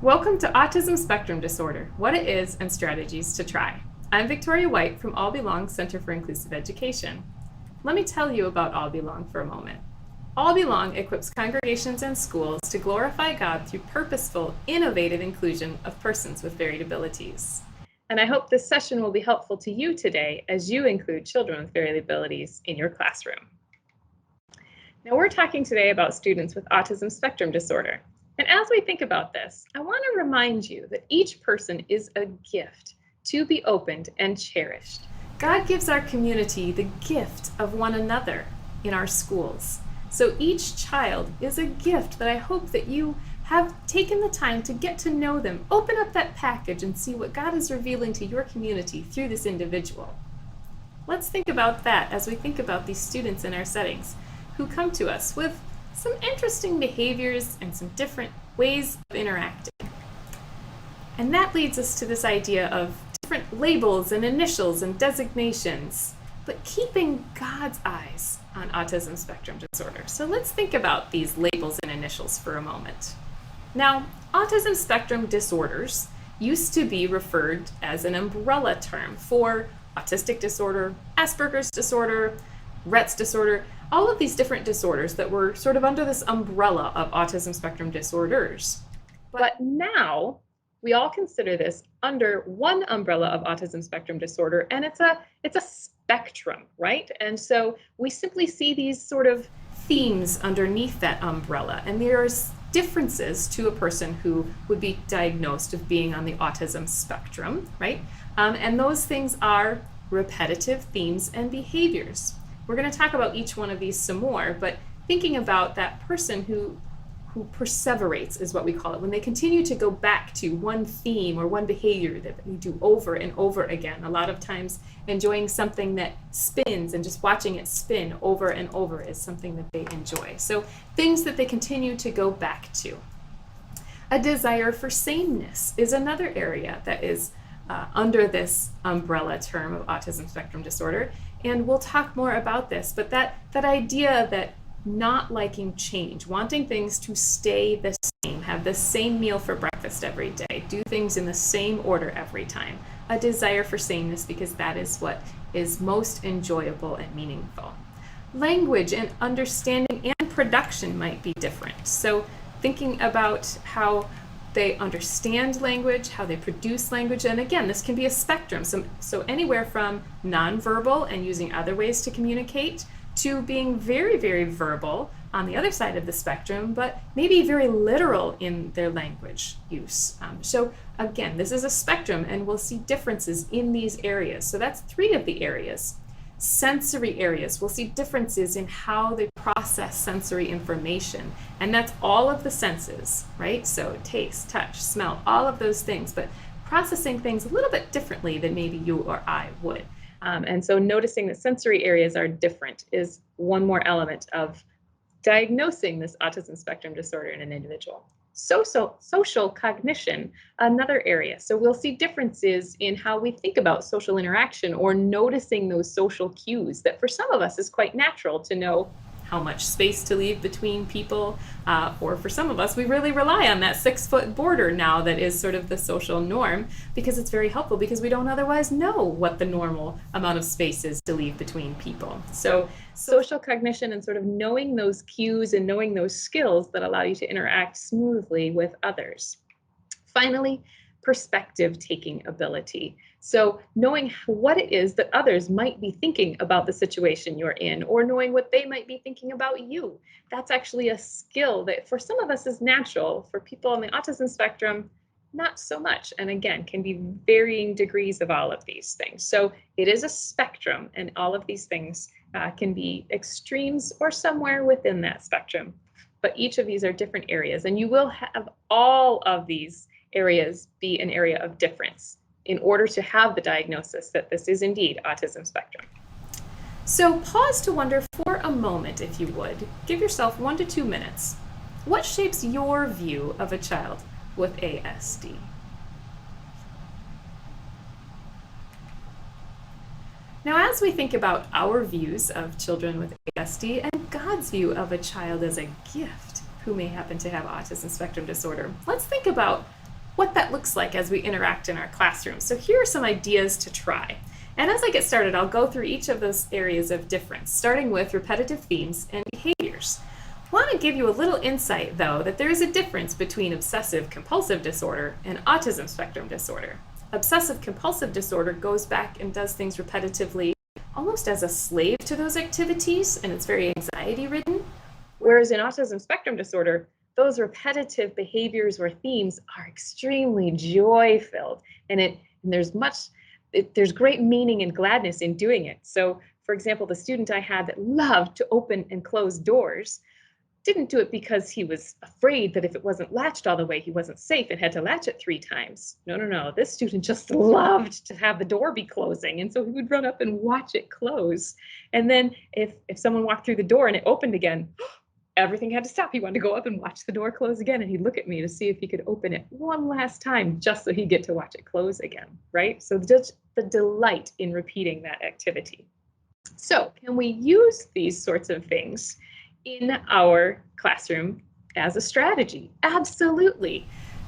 Welcome to Autism Spectrum Disorder, What It Is and Strategies to Try. I'm Victoria White from All Belong Center for Inclusive Education. Let me tell you about All Belong for a moment. All Belong equips congregations and schools to glorify God through purposeful, innovative inclusion of persons with varied abilities. And I hope this session will be helpful to you today as you include children with varied abilities in your classroom. Now we're talking today about students with autism spectrum disorder. And as we think about this, I want to remind you that each person is a gift to be opened and cherished. God gives our community the gift of one another in our schools. So each child is a gift that I hope that you have taken the time to get to know them, open up that package and see what God is revealing to your community through this individual. Let's think about that as we think about these students in our settings who come to us with some interesting behaviors and some different ways of interacting. And that leads us to this idea of different labels and initials and designations, but keeping God's eyes on autism spectrum disorder. So let's think about these labels and initials for a moment. Now, autism spectrum disorders used to be referred as an umbrella term for autistic disorder, Asperger's disorder, Rhett's disorder, all of these different disorders that were sort of under this umbrella of autism spectrum disorders. But now we all consider this under one umbrella of autism spectrum disorder, and it's a spectrum, right? And so we simply see these sort of themes underneath that umbrella, and there's differences to a person who would be diagnosed of being on the autism spectrum, right? And those things are repetitive themes and behaviors. We're going to talk about each one of these some more, but thinking about that person who perseverates is what we call it, when they continue to go back to one theme or one behavior that we do over and over again. A lot of times enjoying something that spins and just watching it spin over and over is something that they enjoy. So things that they continue to go back to. A desire for sameness is another area that is under this umbrella term of autism spectrum disorder. And we'll talk more about this, but that idea that not liking change, wanting things to stay the same, have the same meal for breakfast every day, do things in the same order every time, a desire for sameness because that is what is most enjoyable and meaningful. Language and understanding and production might be different. So thinking about how they understand language, how they produce language, and again, this can be a spectrum. So anywhere from nonverbal and using other ways to communicate to being very, very verbal on the other side of the spectrum, but maybe very literal in their language use. So again, this is a spectrum and we'll see differences in these areas. So that's 3 of the areas. Sensory areas, we'll see differences in how they process sensory information, and that's all of the senses, right? So taste, touch, smell, all of those things, but processing things a little bit differently than maybe you or I would. And so noticing that sensory areas are different is one more element of diagnosing this autism spectrum disorder in an individual. Social cognition, another area. So we'll see differences in how we think about social interaction or noticing those social cues that for some of us is quite natural to know how much space to leave between people, or for some of us, we really rely on that 6-foot border now that is sort of the social norm because it's very helpful because we don't otherwise know what the normal amount of space is to leave between people. So social cognition and sort of knowing those cues and knowing those skills that allow you to interact smoothly with others. Finally, perspective taking ability. So knowing what it is that others might be thinking about the situation you're in, or knowing what they might be thinking about you. That's actually a skill that for some of us is natural. For people on the autism spectrum, not so much. And again, can be varying degrees of all of these things. So it is a spectrum, and all of these things can be extremes or somewhere within that spectrum. But each of these are different areas, and you will have all of these areas be an area of difference in order to have the diagnosis that this is indeed autism spectrum. So pause to wonder for a moment, if you would. Give yourself 1 to 2 minutes. What shapes your view of a child with ASD? Now, as we think about our views of children with ASD and God's view of a child as a gift who may happen to have autism spectrum disorder, let's think about what that looks like as we interact in our classroom. So here are some ideas to try. And as I get started, I'll go through each of those areas of difference, starting with repetitive themes and behaviors. I want to give you a little insight, though, that there is a difference between obsessive compulsive disorder and autism spectrum disorder. Obsessive compulsive disorder goes back and does things repetitively, almost as a slave to those activities, and it's very anxiety ridden. Whereas in autism spectrum disorder, those repetitive behaviors or themes are extremely joy-filled, and there's great meaning and gladness in doing it. So, for example, the student I had that loved to open and close doors didn't do it because he was afraid that if it wasn't latched all the way, he wasn't safe and had to latch it 3 times. No. This student just loved to have the door be closing. And so he would run up and watch it close. And then if someone walked through the door and it opened again, everything had to stop. He wanted to go up and watch the door close again. And he'd look at me to see if he could open it one last time, just so he'd get to watch it close again, right? So just the delight in repeating that activity. So can we use these sorts of things in our classroom as a strategy? Absolutely.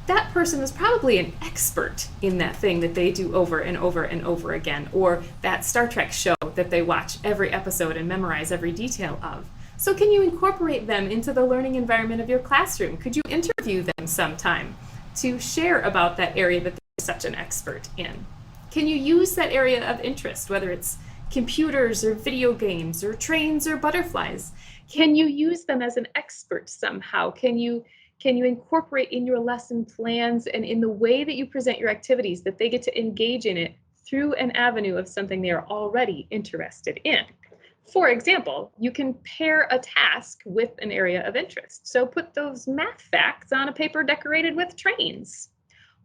That person is probably an expert in that thing that they do over and over and over again, or that Star Trek show that they watch every episode and memorize every detail of. So can you incorporate them into the learning environment of your classroom? Could you interview them sometime to share about that area that they're such an expert in? Can you use that area of interest, whether it's computers or video games or trains or butterflies? Can you use them as an expert somehow? Can you incorporate in your lesson plans and in the way that you present your activities that they get to engage in it through an avenue of something they are already interested in? For example, you can pair a task with an area of interest. So put those math facts on a paper decorated with trains,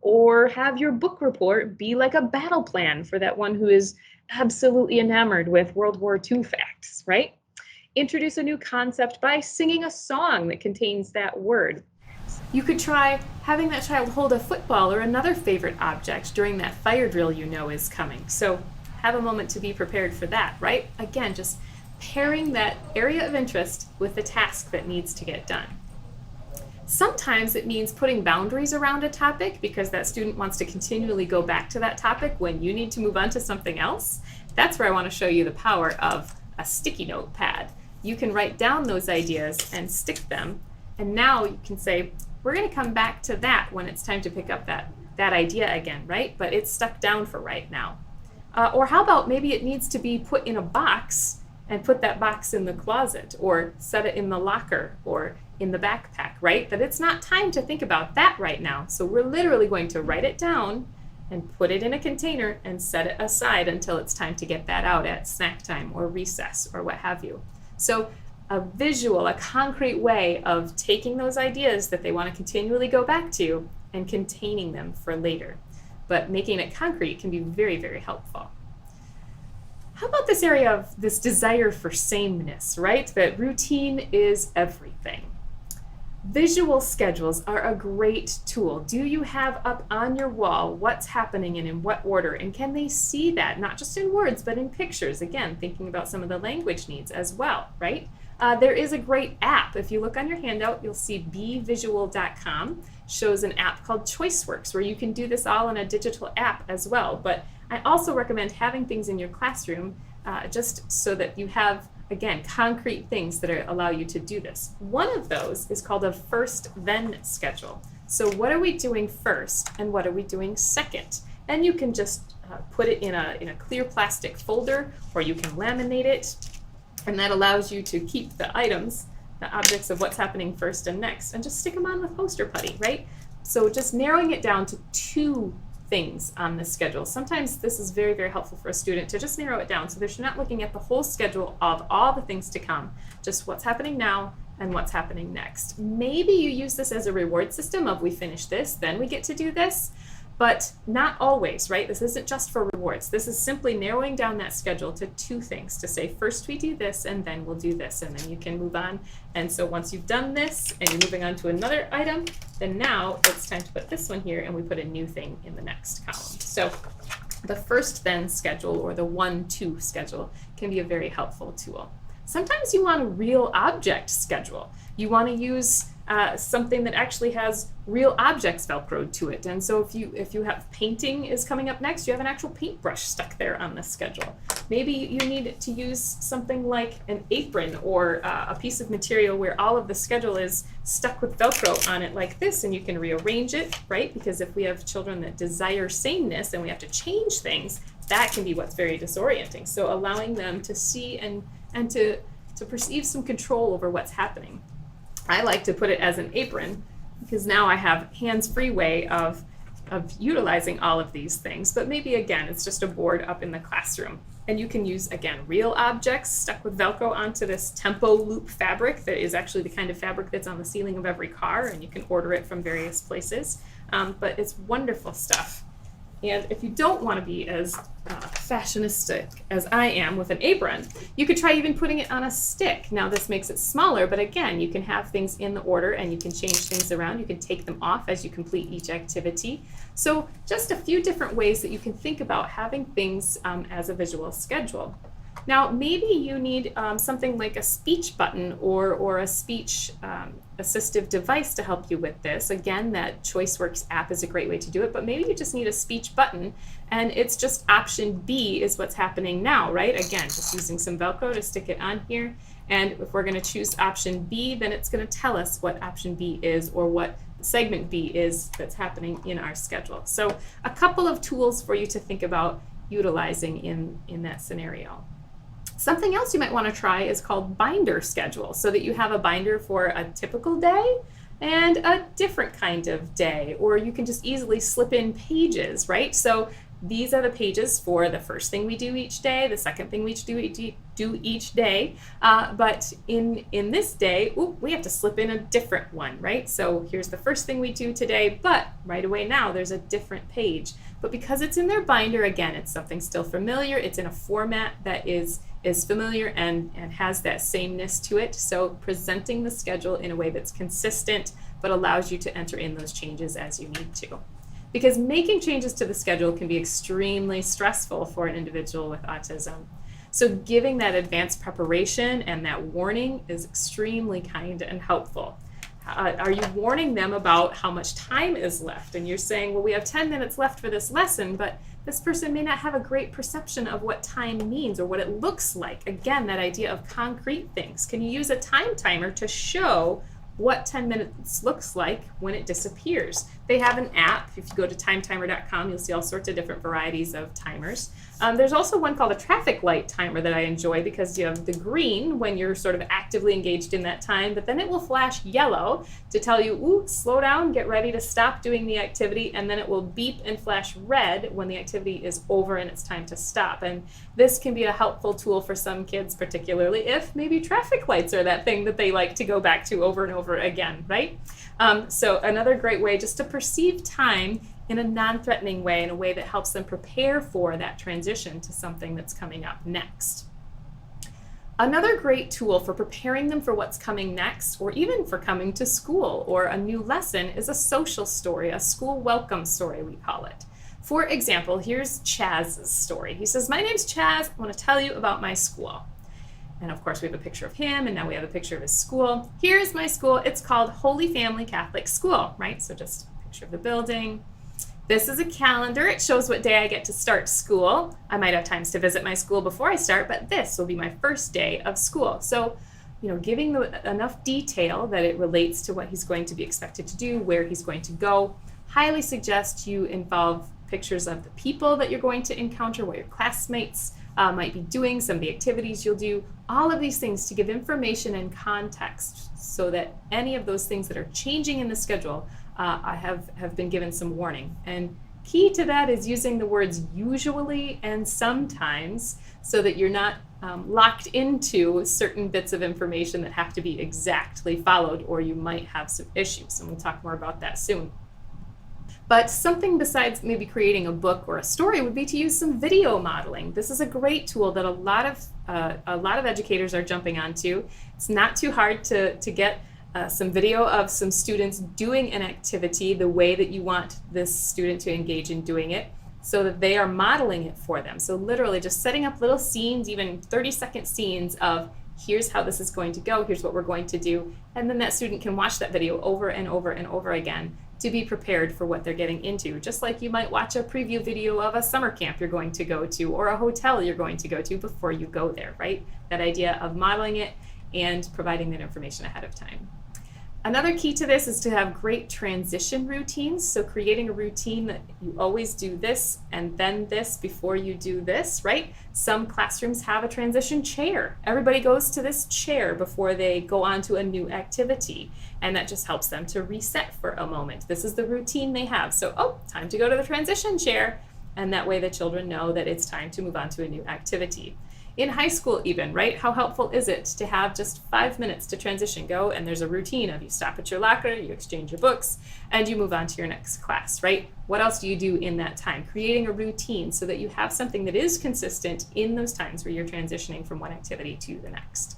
or have your book report be like a battle plan for that one who is absolutely enamored with World War II facts, right? Introduce a new concept by singing a song that contains that word. You could try having that child hold a football or another favorite object during that fire drill you know is coming. So have a moment to be prepared for that, right? Again, just pairing that area of interest with the task that needs to get done. Sometimes it means putting boundaries around a topic because that student wants to continually go back to that topic when you need to move on to something else. That's where I want to show you the power of a sticky note pad. You can write down those ideas and stick them, and now you can say, we're going to come back to that when it's time to pick up that idea again, right? But it's stuck down for right now. Or how about maybe it needs to be put in a box and put that box in the closet, or set it in the locker or in the backpack, right? That it's not time to think about that right now. So we're literally going to write it down and put it in a container and set it aside until it's time to get that out at snack time or recess or what have you. So a visual, a concrete way of taking those ideas that they want to continually go back to and containing them for later. But making it concrete can be very, very helpful. How about this area of this desire for sameness, right? That routine is everything. Visual schedules are a great tool. Do you have up on your wall what's happening and in what order? And can they see that, not just in words, but in pictures? Again, thinking about some of the language needs as well, right? There is a great app. If you look on your handout, you'll see bvisual.com shows an app called ChoiceWorks where you can do this all in a digital app as well. But I also recommend having things in your classroom just so that you have, again, concrete things that allow you to do this. One of those is called a first-then schedule. So what are we doing first and what are we doing second? And you can just put it in a clear plastic folder, or you can laminate it, and that allows you to keep the items, the objects of what's happening first and next, and just stick them on with poster putty, right? So just narrowing it down to 2 things on the schedule. Sometimes this is very, very helpful for a student to just narrow it down so that you're not looking at the whole schedule of all the things to come, just what's happening now and what's happening next. Maybe you use this as a reward system of we finish this, then we get to do this, but not always, right? This isn't just for rewards. This is simply narrowing down that schedule to 2 things, to say first we do this and then we'll do this, and then you can move on. And so once you've done this and you're moving on to another item, then now it's time to put this one here and we put a new thing in the next column. So the first then schedule, or the 1-2 schedule, can be a very helpful tool. Sometimes you want a real object schedule. You want to use something that actually has real objects Velcroed to it. And so if you have painting is coming up next, you have an actual paintbrush stuck there on the schedule. Maybe you need to use something like an apron or a piece of material where all of the schedule is stuck with Velcro on it like this, and you can rearrange it, right? Because if we have children that desire sameness and we have to change things, that can be what's very disorienting. So allowing them to see and to perceive some control over what's happening. I like to put it as an apron because now I have hands-free way of utilizing all of these things. But maybe again, it's just a board up in the classroom. And you can use, again, real objects stuck with Velcro onto this tempo loop fabric that is actually the kind of fabric that's on the ceiling of every car, and you can order it from various places. But it's wonderful stuff. And if you don't want to be as fashionistic as I am with an apron, you could try even putting it on a stick. Now this makes it smaller, but again, you can have things in the order and you can change things around. You can take them off as you complete each activity. So just a few different ways that you can think about having things as a visual schedule. Now, maybe you need something like a speech button or a speech assistive device to help you with this. Again, that ChoiceWorks app is a great way to do it, but maybe you just need a speech button, and it's just option B is what's happening now, right? Again, just using some Velcro to stick it on here. And if we're going to choose option B, then it's going to tell us what option B is or what segment B is that's happening in our schedule. So a couple of tools for you to think about utilizing in that scenario. Something else you might want to try is called binder schedule, so that you have a binder for a typical day and a different kind of day, or you can just easily slip in pages, right? So these are the pages for the first thing we do each day, the second thing we do each day, but in this day, we have to slip in a different one, right? So here's the first thing we do today, but right away now there's a different page. But because it's in their binder, again, it's something still familiar, it's in a format that is familiar and has that sameness to it. So presenting the schedule in a way that's consistent but allows you to enter in those changes as you need to. Because making changes to the schedule can be extremely stressful for an individual with autism. So giving that advanced preparation and that warning is extremely kind and helpful. Are you warning them about how much time is left? And you're saying, well, we have 10 minutes left for this lesson, but this person may not have a great perception of what time means or what it looks like. Again, that idea of concrete things. Can you use a time timer to show what 10 minutes looks like when it disappears? They have an app. If you go to timetimer.com, you'll see all sorts of different varieties of timers. There's also one called a traffic light timer that I enjoy because you have the green when you're sort of actively engaged in that time, but then it will flash yellow to tell you, ooh, slow down, get ready to stop doing the activity, and then it will beep and flash red when the activity is over and it's time to stop. And this can be a helpful tool for some kids, particularly if maybe traffic lights are that thing that they like to go back to over and over again, right? So another great way just to perceive time in a non-threatening way, in a way that helps them prepare for that transition to something that's coming up next. Another great tool for preparing them for what's coming next, or even for coming to school or a new lesson, is a social story, a school welcome story, we call it. For example, here's Chaz's story. He says, "My name's Chaz. I want to tell you about my school." And of course, we have a picture of him, and now we have a picture of his school. Here's my school. It's called Holy Family Catholic School, right? So just a picture of the building. This is a calendar. It shows what day I get to start school. I might have times to visit my school before I start, but this will be my first day of school. So, giving enough detail that it relates to what he's going to be expected to do, where he's going to go. Highly suggest you involve pictures of the people that you're going to encounter, what your classmates might be doing, some of the activities you'll do, all of these things to give information and context so that any of those things that are changing in the schedule have been given some warning. And key to that is using the words usually and sometimes so that you're not locked into certain bits of information that have to be exactly followed, or you might have some issues. And we'll talk more about that soon. But something besides maybe creating a book or a story would be to use some video modeling. This is a great tool that a lot of educators are jumping onto. It's not too hard to get some video of some students doing an activity the way that you want this student to engage in doing it, so that they are modeling it for them. So literally just setting up little scenes, even 30-second scenes of here's how this is going to go, here's what we're going to do, and then that student can watch that video over and over and over again to be prepared for what they're getting into. Just like you might watch a preview video of a summer camp you're going to go to or a hotel you're going to go to before you go there, right? That idea of modeling it and providing that information ahead of time. Another key to this is to have great transition routines. So creating a routine that you always do this and then this before you do this, right? Some classrooms have a transition chair. Everybody goes to this chair before they go on to a new activity. And that just helps them to reset for a moment. This is the routine they have. So, time to go to the transition chair. And that way the children know that it's time to move on to a new activity. In high school even, right? How helpful is it to have just 5 minutes to transition? Go, and there's a routine of you stop at your locker, you exchange your books, and you move on to your next class, right? What else do you do in that time? Creating a routine so that you have something that is consistent in those times where you're transitioning from one activity to the next.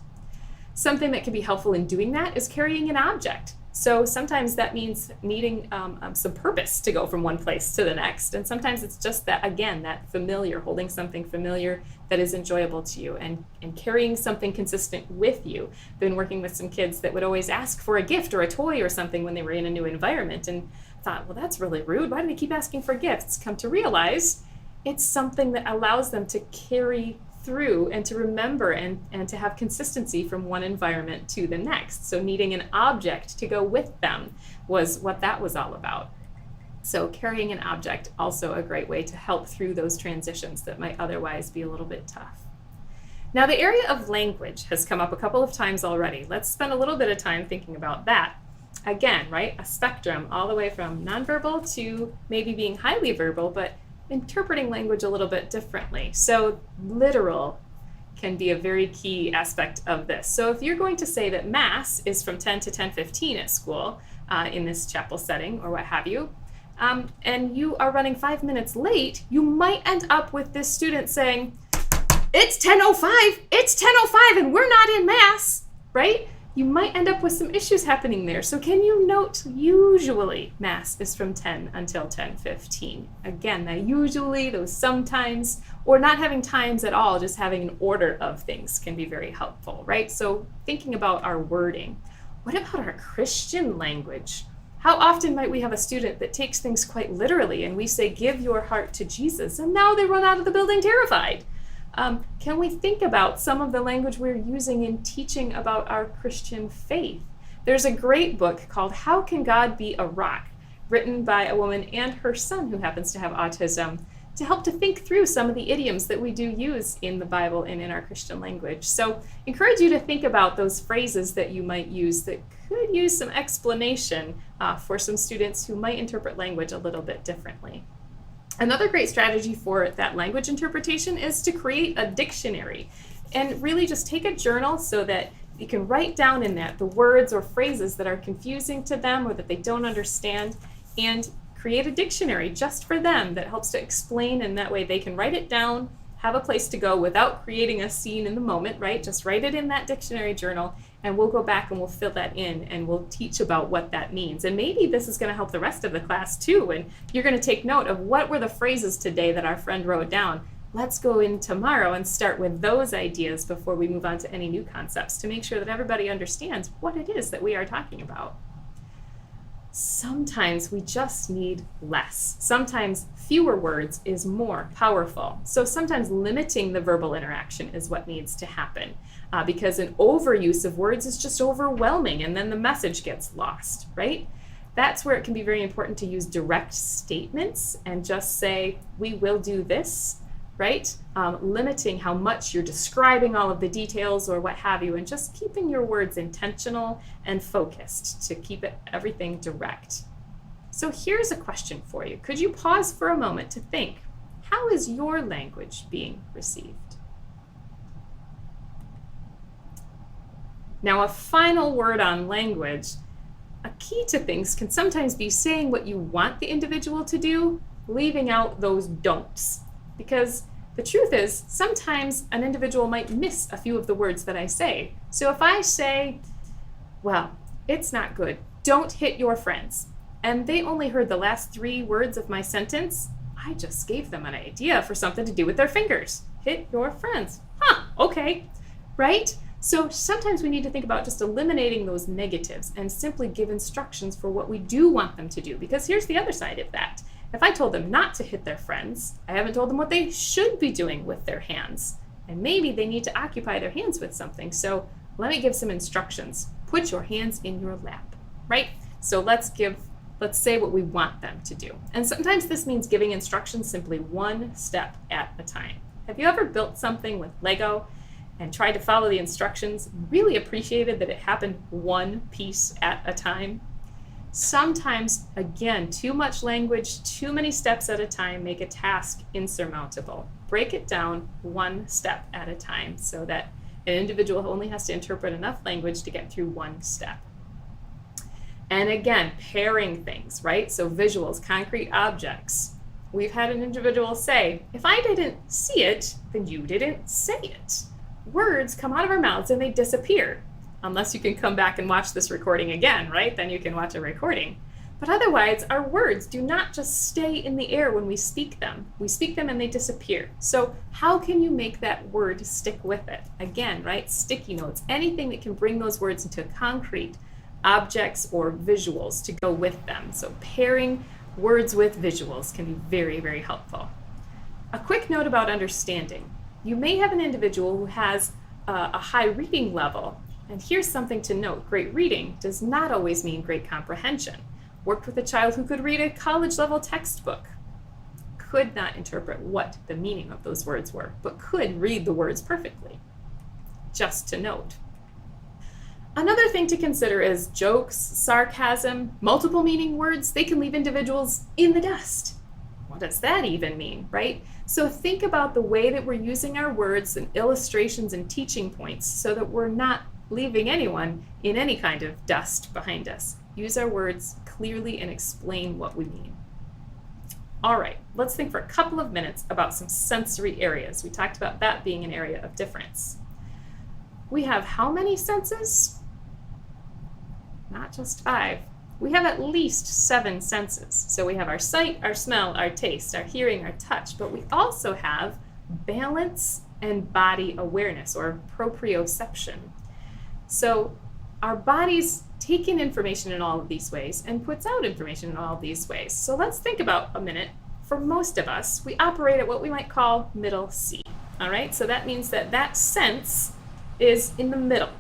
Something that can be helpful in doing that is carrying an object. So sometimes that means needing some purpose to go from one place to the next. And sometimes it's just that, again, that familiar, holding something familiar that is enjoyable to you and carrying something consistent with you. Been working with some kids that would always ask for a gift or a toy or something when they were in a new environment and thought, well, that's really rude. Why do they keep asking for gifts? Come to realize it's something that allows them to carry through and to remember and to have consistency from one environment to the next. So needing an object to go with them was what that was all about. So carrying an object, also a great way to help through those transitions that might otherwise be a little bit tough. Now the area of language has come up a couple of times already. Let's spend a little bit of time thinking about that. Again, right, a spectrum all the way from nonverbal to maybe being highly verbal, but interpreting language a little bit differently. So literal can be a very key aspect of this. So if you're going to say that mass is from 10 to 10:15 at school in this chapel setting or what have you, and you are running 5 minutes late, you might end up with this student saying, it's 10:05, it's 10:05 and we're not in mass, right? You might end up with some issues happening there. So can you note, usually mass is from 10 until 10:15. Again, that usually, those sometimes, or not having times at all, just having an order of things can be very helpful, right? So thinking about our wording. What about our Christian language? How often might we have a student that takes things quite literally and we say, give your heart to Jesus, and now they run out of the building terrified? Can we think about some of the language we're using in teaching about our Christian faith? There's a great book called How Can God Be a Rock, written by a woman and her son who happens to have autism, to help to think through some of the idioms that we do use in the Bible and in our Christian language. So encourage you to think about those phrases that you might use that could use some explanation for some students who might interpret language a little bit differently. Another great strategy for that language interpretation is to create a dictionary and really just take a journal so that you can write down in that the words or phrases that are confusing to them or that they don't understand, and create a dictionary just for them that helps to explain, and that way they can write it down, have a place to go without creating a scene in the moment, right? Just write it in that dictionary journal and we'll go back and we'll fill that in and we'll teach about what that means. And maybe this is going to help the rest of the class too, and you're going to take note of what were the phrases today that our friend wrote down. Let's go in tomorrow and start with those ideas before we move on to any new concepts to make sure that everybody understands what it is that we are talking about. Sometimes we just need less. Sometimes fewer words is more powerful. So sometimes limiting the verbal interaction is what needs to happen because an overuse of words is just overwhelming and then the message gets lost, right? That's where it can be very important to use direct statements and just say, we will do this, right? Limiting how much you're describing all of the details or what have you, and just keeping your words intentional and focused to keep everything direct. So here's a question for you. Could you pause for a moment to think, how is your language being received? Now, a final word on language. A key to things can sometimes be saying what you want the individual to do, leaving out those don'ts. Because the truth is, sometimes an individual might miss a few of the words that I say. So if I say, well, it's not good, don't hit your friends, and they only heard the last 3 words of my sentence, I just gave them an idea for something to do with their fingers. Hit your friends. Okay, right? So sometimes we need to think about just eliminating those negatives and simply give instructions for what we do want them to do. Because here's the other side of that. If I told them not to hit their friends, I haven't told them what they should be doing with their hands. And maybe they need to occupy their hands with something. So let me give some instructions. Put your hands in your lap, right? So let's say what we want them to do. And sometimes this means giving instructions simply one step at a time. Have you ever built something with Lego and tried to follow the instructions, really appreciated that it happened one piece at a time? Sometimes, again, too much language, too many steps at a time make a task insurmountable. Break it down one step at a time so that an individual only has to interpret enough language to get through one step. And again, pairing things, right? So visuals, concrete objects. We've had an individual say, if I didn't see it, then you didn't say it. Words come out of our mouths and they disappear. Unless you can come back and watch this recording again, right? Then you can watch a recording. But otherwise, our words do not just stay in the air when we speak them. We speak them and they disappear. So how can you make that word stick with it? Again, right? Sticky notes, anything that can bring those words into concrete objects or visuals to go with them. So pairing words with visuals can be very, very helpful. A quick note about understanding. You may have an individual who has a high reading level. And here's something to note. Great reading does not always mean great comprehension. Worked with a child who could read a college level textbook, could not interpret what the meaning of those words were, but could read the words perfectly. Just to note. Another thing to consider is jokes, sarcasm, multiple meaning words. They can leave individuals in the dust. What does that even mean, right? So think about the way that we're using our words and illustrations and teaching points so that we're not leaving anyone in any kind of dust behind us. Use our words clearly and explain what we mean. All right, let's think for a couple of minutes about some sensory areas. We talked about that being an area of difference. We have how many senses? Not just 5. We have at least 7 senses. So we have our sight, our smell, our taste, our hearing, our touch, but we also have balance and body awareness, or proprioception. So our bodies take in information in all of these ways and puts out information in all of these ways. So let's think about a minute. For most of us, we operate at what we might call middle C. All right, so that means that that sense is in the middle.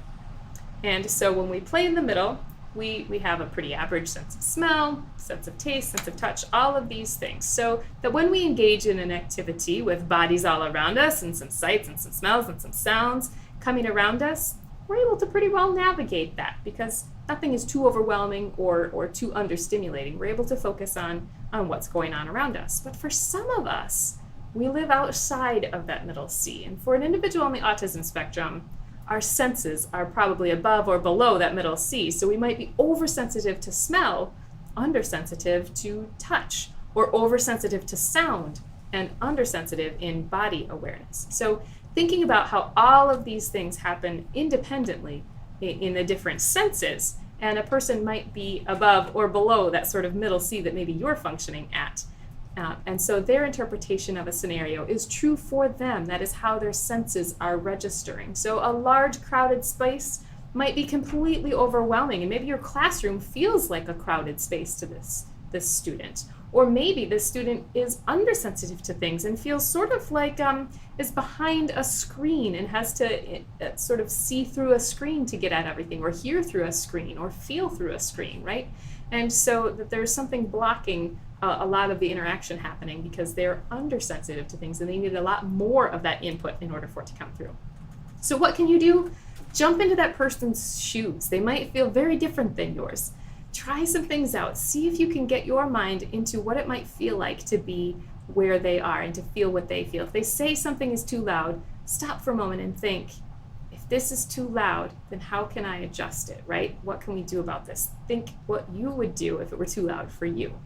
And so when we play in the middle, we have a pretty average sense of smell, sense of taste, sense of touch, all of these things. So that when we engage in an activity with bodies all around us and some sights and some smells and some sounds coming around us, we're able to pretty well navigate that because nothing is too overwhelming or too understimulating. We're able to focus on what's going on around us. But for some of us, we live outside of that middle C. And for an individual on the autism spectrum, our senses are probably above or below that middle C. So we might be oversensitive to smell, undersensitive to touch, or oversensitive to sound and undersensitive in body awareness. So thinking about how all of these things happen independently in the different senses, and a person might be above or below that sort of middle C that maybe you're functioning at. And so their interpretation of a scenario is true for them. That is how their senses are registering. So a large crowded space might be completely overwhelming, and maybe your classroom feels like a crowded space to this student. Or maybe this student is undersensitive to things and feels sort of like is behind a screen and has to sort of see through a screen to get at everything, or hear through a screen, or feel through a screen, right? And so that there's something blocking a lot of the interaction happening because they're undersensitive to things and they need a lot more of that input in order for it to come through. So what can you do? Jump into that person's shoes. They might feel very different than yours. Try some things out. See if you can get your mind into what it might feel like to be where they are and to feel what they feel. If they say something is too loud, stop for a moment and think, if this is too loud, then how can I adjust it, right? What can we do about this? Think what you would do if it were too loud for you.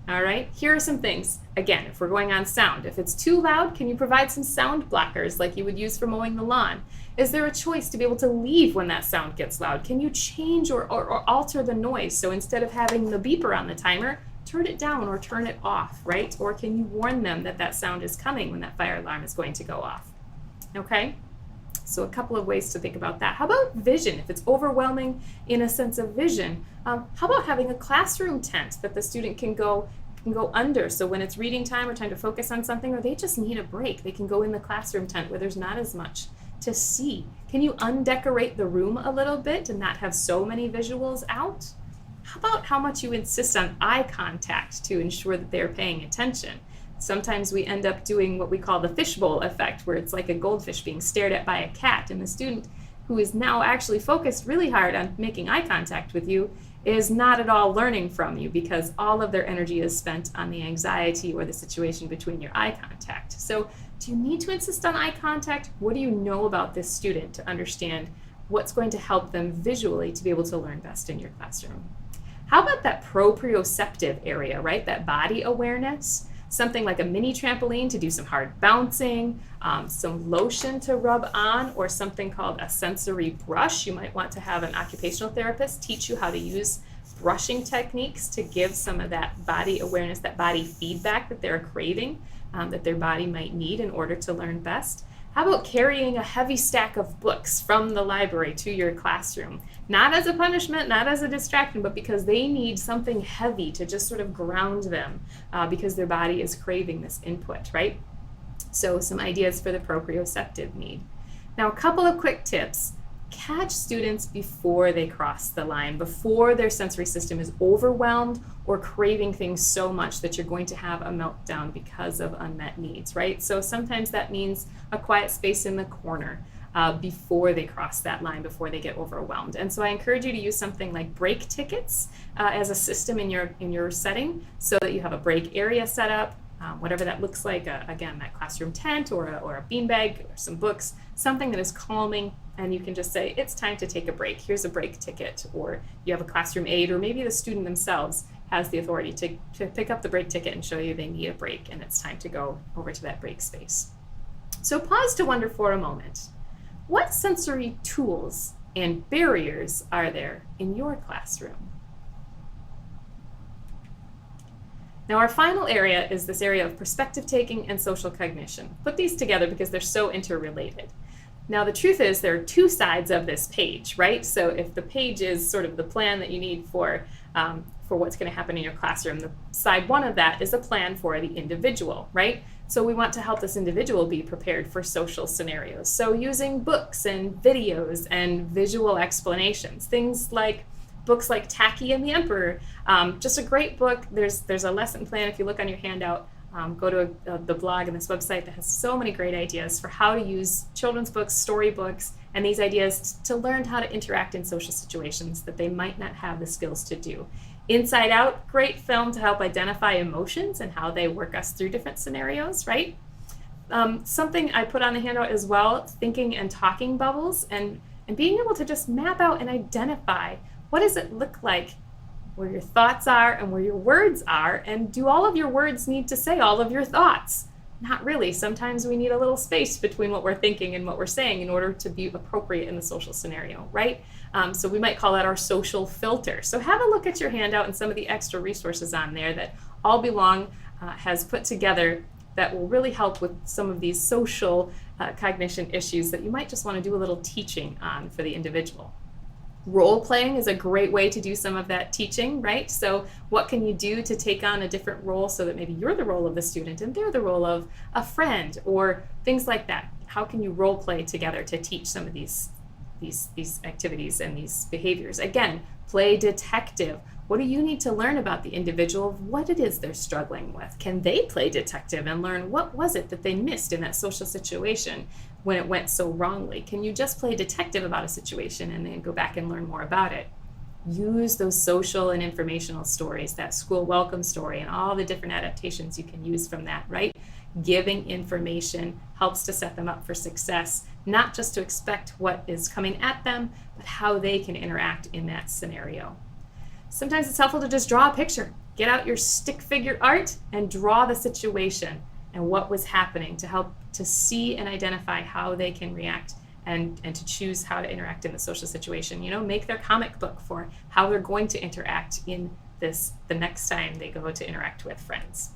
All right, here are some things. Again, if we're going on sound, if it's too loud, can you provide some sound blockers like you would use for mowing the lawn? Is there a choice to be able to leave when that sound gets loud? Can you change or alter the noise? So instead of having the beeper on the timer, turn it down or turn it off, right? Or can you warn them that that sound is coming when that fire alarm is going to go off? Okay? So a couple of ways to think about that. How about vision? If it's overwhelming in a sense of vision, how about having a classroom tent that the student can go under? So when it's reading time or time to focus on something, or they just need a break, they can go in the classroom tent where there's not as much to see. Can you undecorate the room a little bit and not have so many visuals out? How about how much you insist on eye contact to ensure that they're paying attention? Sometimes we end up doing what we call the fishbowl effect, where it's like a goldfish being stared at by a cat, and the student who is now actually focused really hard on making eye contact with you is not at all learning from you because all of their energy is spent on the anxiety or the situation between your eye contact. So do you need to insist on eye contact? What do you know about this student to understand what's going to help them visually to be able to learn best in your classroom? How about that proprioceptive area, right? That body awareness. Something like a mini trampoline to do some hard bouncing, some lotion to rub on, or something called a sensory brush. You might want to have an occupational therapist teach you how to use brushing techniques to give some of that body awareness, that body feedback that they're craving, that their body might need in order to learn best. How about carrying a heavy stack of books from the library to your classroom? Not as a punishment, not as a distraction, but because they need something heavy to just sort of ground them because their body is craving this input, right? So some ideas for the proprioceptive need. Now, a couple of quick tips. Catch students before they cross the line, before their sensory system is overwhelmed or craving things so much that you're going to have a meltdown because of unmet needs, right? So sometimes that means a quiet space in the corner before they cross that line, before they get overwhelmed. And so I encourage you to use something like break tickets as a system in your setting so that you have a break area set up. Whatever that looks like, again, that classroom tent or a beanbag or some books, something that is calming, and you can just say, it's time to take a break. Here's a break ticket, or you have a classroom aide, or maybe the student themselves has the authority to pick up the break ticket and show you they need a break, and it's time to go over to that break space. So pause to wonder for a moment, what sensory tools and barriers are there in your classroom? Now, our final area is this area of perspective taking and social cognition. Put these together because they're so interrelated. Now, the truth is there are two sides of this page, right? So if the page is sort of the plan that you need for what's going to happen in your classroom, the side one of that is a plan for the individual, right? So we want to help this individual be prepared for social scenarios. So using books and videos and visual explanations, things like books like Tacky and the Emperor, just a great book. There's a lesson plan if you look on your handout. Go to the blog and this website that has so many great ideas for how to use children's books, storybooks, and these ideas to learn how to interact in social situations that they might not have the skills to do. Inside Out, great film to help identify emotions and how they work us through different scenarios, right? Something I put on the handout as well, thinking and talking bubbles, and being able to just map out and identify what does it look like where your thoughts are and where your words are, and do all of your words need to say all of your thoughts? Not really. Sometimes we need a little space between what we're thinking and what we're saying in order to be appropriate in the social scenario, right? So we might call that our social filter. So have a look at your handout and some of the extra resources on there that All Belong has put together that will really help with some of these social cognition issues that you might just want to do a little teaching on for the individual. Role playing is a great way to do some of that teaching, right? So what can you do to take on a different role so that maybe you're the role of the student and they're the role of a friend, or things like that? How can you role play together to teach some of these activities and these behaviors? Again, play detective. What do you need to learn about the individual, what it is they're struggling with? Can they play detective and learn what was it that they missed in that social situation when it went so wrongly? Can you just play detective about a situation and then go back and learn more about it? Use those social and informational stories, that school welcome story, and all the different adaptations you can use from that, right? Giving information helps to set them up for success, not just to expect what is coming at them, but how they can interact in that scenario. Sometimes it's helpful to just draw a picture. Get out your stick figure art and draw the situation and what was happening to help to see and identify how they can react and to choose how to interact in the social situation. You know, make their comic book for how they're going to interact in this the next time they go to interact with friends.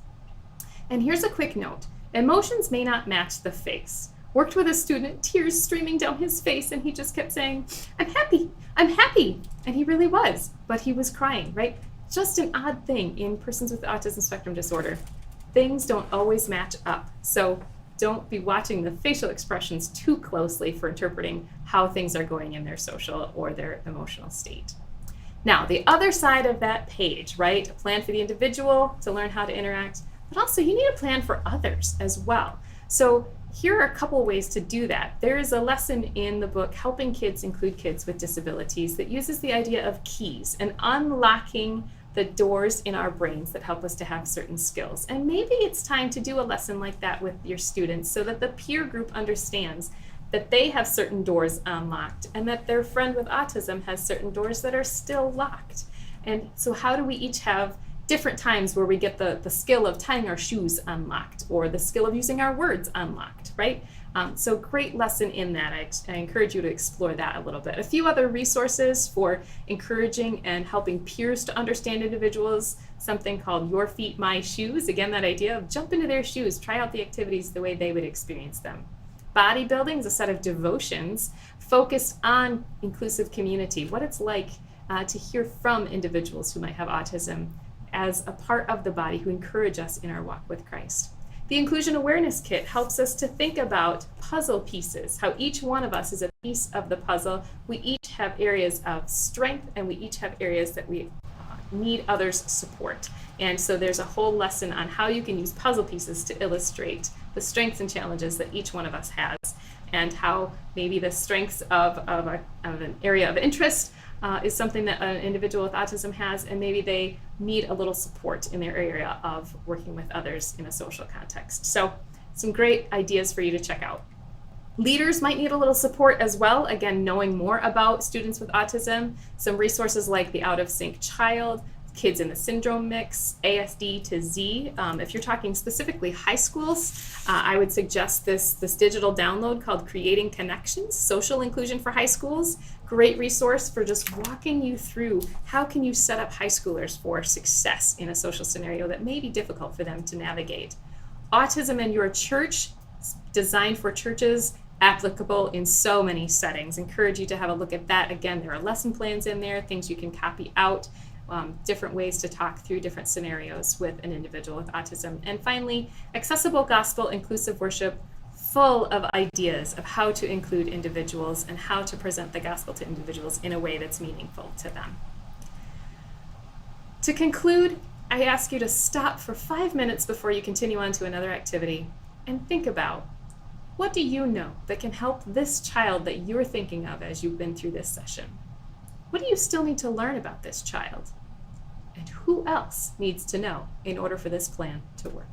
And here's a quick note. Emotions may not match the face. worked with a student, tears streaming down his face, and he just kept saying, I'm happy, I'm happy. And he really was, but he was crying, right? Just an odd thing in persons with autism spectrum disorder. Things don't always match up. So don't be watching the facial expressions too closely for interpreting how things are going in their social or their emotional state. Now, the other side of that page, right? A plan for the individual to learn how to interact, but also you need a plan for others as well. So here are a couple ways to do that. There is a lesson in the book, Helping Kids Include Kids with Disabilities, that uses the idea of keys and unlocking the doors in our brains that help us to have certain skills. And maybe it's time to do a lesson like that with your students so that the peer group understands that they have certain doors unlocked and that their friend with autism has certain doors that are still locked. And so how do we each have different times where we get the skill of tying our shoes unlocked or the skill of using our words unlocked, right? So great lesson in that. I encourage you to explore that a little bit. A few other resources for encouraging and helping peers to understand individuals, something called Your Feet, My Shoes. Again, that idea of jump into their shoes, try out the activities the way they would experience them. Bodybuilding is a set of devotions focused on inclusive community, what it's like to hear from individuals who might have autism as a part of the body who encourage us in our walk with Christ. The Inclusion Awareness Kit helps us to think about puzzle pieces, how each one of us is a piece of the puzzle. We each have areas of strength and we each have areas that we need others' support. And so there's a whole lesson on how you can use puzzle pieces to illustrate the strengths and challenges that each one of us has and how maybe the strengths of an area of interest is something that an individual with autism has, and maybe they need a little support in their area of working with others in a social context. So some great ideas for you to check out. Leaders might need a little support as well. Again, knowing more about students with autism, some resources like the Out of Sync Child, Kids in the Syndrome Mix, ASD to Z. If you're talking specifically high schools, I would suggest this digital download called Creating Connections, Social Inclusion for High Schools. Great resource for just walking you through how can you set up high schoolers for success in a social scenario that may be difficult for them to navigate. Autism in Your Church, designed for churches, applicable in so many settings. Encourage you to have a look at that. Again, there are lesson plans in there, things you can copy out, different ways to talk through different scenarios with an individual with autism. And finally, Accessible Gospel Inclusive Worship, full of ideas of how to include individuals and how to present the gospel to individuals in a way that's meaningful to them. To conclude, I ask you to stop for 5 minutes before you continue on to another activity and think about, what do you know that can help this child that you're thinking of as you've been through this session? What do you still need to learn about this child? And who else needs to know in order for this plan to work?